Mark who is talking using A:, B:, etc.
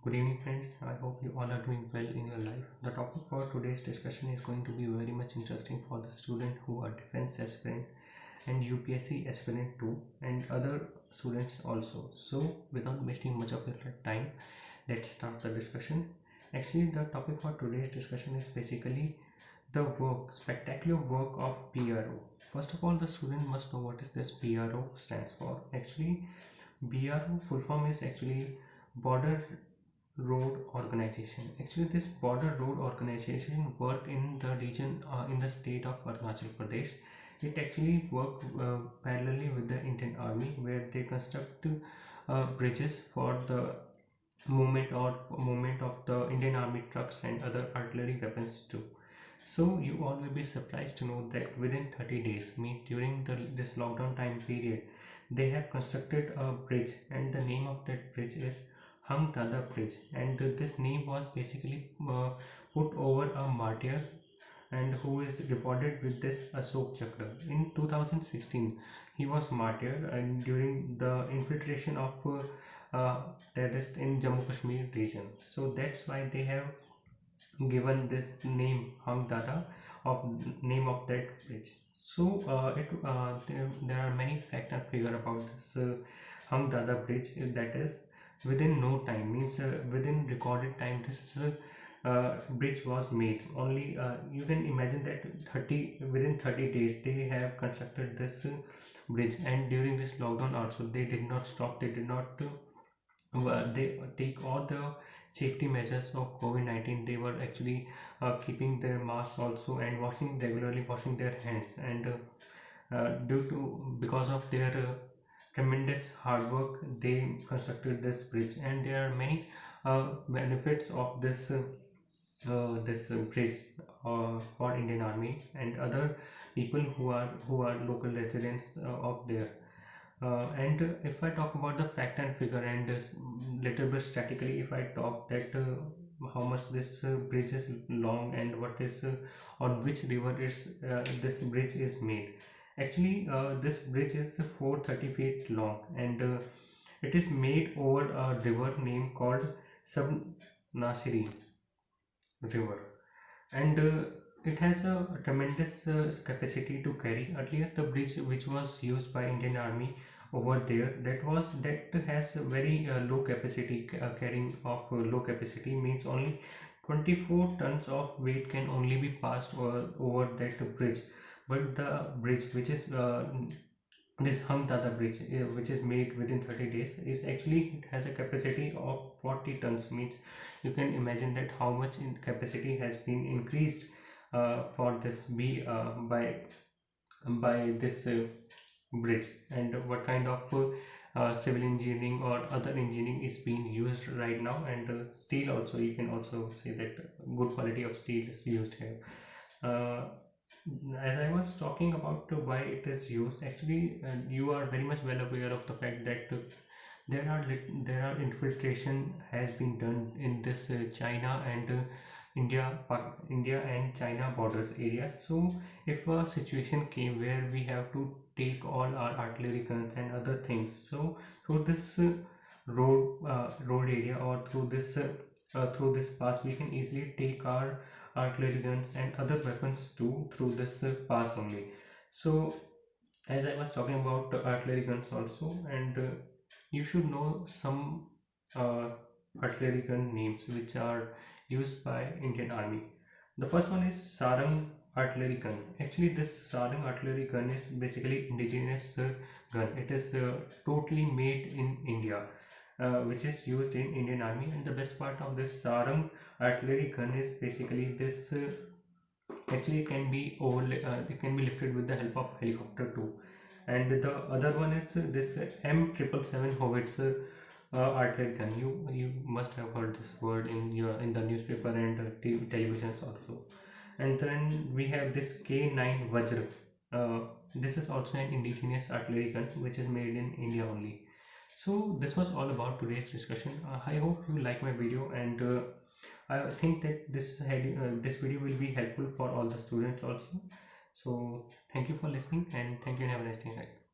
A: Good evening, friends. I hope you all are doing well in your life. The topic for today's discussion is going to be very much interesting for the student who are defense aspirant and UPSC aspirant too, and other students also. So, without wasting much of your time, let's start the discussion. Actually, the topic for today's discussion is basically the spectacular work of PRO. First of all, the student must know what is this PRO stands for. Actually, BRO full form is actually Border Road Organization. Actually, this Border Road Organization work in the region in the state of Arunachal Pradesh. It actually work parallelly with the Indian Army, where they construct bridges for the movement of the Indian Army trucks and other artillery weapons too. So you all will be surprised to know that within 30 days, means during this lockdown time period, they have constructed a bridge, and the name of that bridge is Hang Dada Bridge, and this name was basically put over a martyr and who is rewarded with this Ashok Chakra. In 2016, he was martyred and during the infiltration of terrorists in Jammu Kashmir region. So that's why they have given this name Hang Dada of name of that bridge. So there are many fact and figure about this Hang Dada bridge. That is within no time, means within recorded time, this bridge was made. Only you can imagine that within 30 days they have constructed this bridge, and during this lockdown also they did not stop. They did not they take all the safety measures of COVID-19. They were actually keeping their masks also and regularly washing their hands, and because of their tremendous hard work, they constructed this bridge, and there are many benefits of this bridge for Indian Army and other people who are local residents of there. And if I talk about the fact and figure, and little bit statically, if I talk that how much this bridge is long and what is on which river is this bridge is made. Actually, this bridge is 430 feet long, and it is made over a river name called Subnasiri River, and it has a tremendous capacity to carry. Earlier, the bridge which was used by Indian Army over there, that has a very low capacity, carrying of low capacity, means only 24 tons of weight can only be passed over that bridge. But the bridge which is this Hang Dada bridge, which is made within 30 days, is actually it has a capacity of 40 tons, means you can imagine that how much in capacity has been increased for this by this bridge, and what kind of civil engineering or other engineering is being used right now. And steel also, you can also say that good quality of steel is used here. uh, as I was talking about why it is used, actually, you are very much well aware of the fact that there are infiltration has been done in this China and India and China borders area. So if a situation came where we have to take all our artillery guns and other things, so through this road area, or through this pass, we can easily take our artillery guns and other weapons too through this pass only. So as I was talking about artillery guns also, and you should know some uh, artillery gun names which are used by Indian Army. The first one is Sarang artillery gun. Actually, this Sarang artillery gun is basically indigenous gun. It is totally made in India, which is used in Indian Army. And the best part of this Sarang artillery gun is basically this. Actually, it can be lifted with the help of helicopter too. And the other one is this M777 howitzer artillery gun. You must have heard this word in the newspaper and televisions also. And then we have this K9 Vajra. This is also an indigenous artillery gun which is made in India only. So this was all about today's discussion. I hope you like my video, and I think that this video will be helpful for all the students also. So thank you for listening, and thank you, and have a nice day.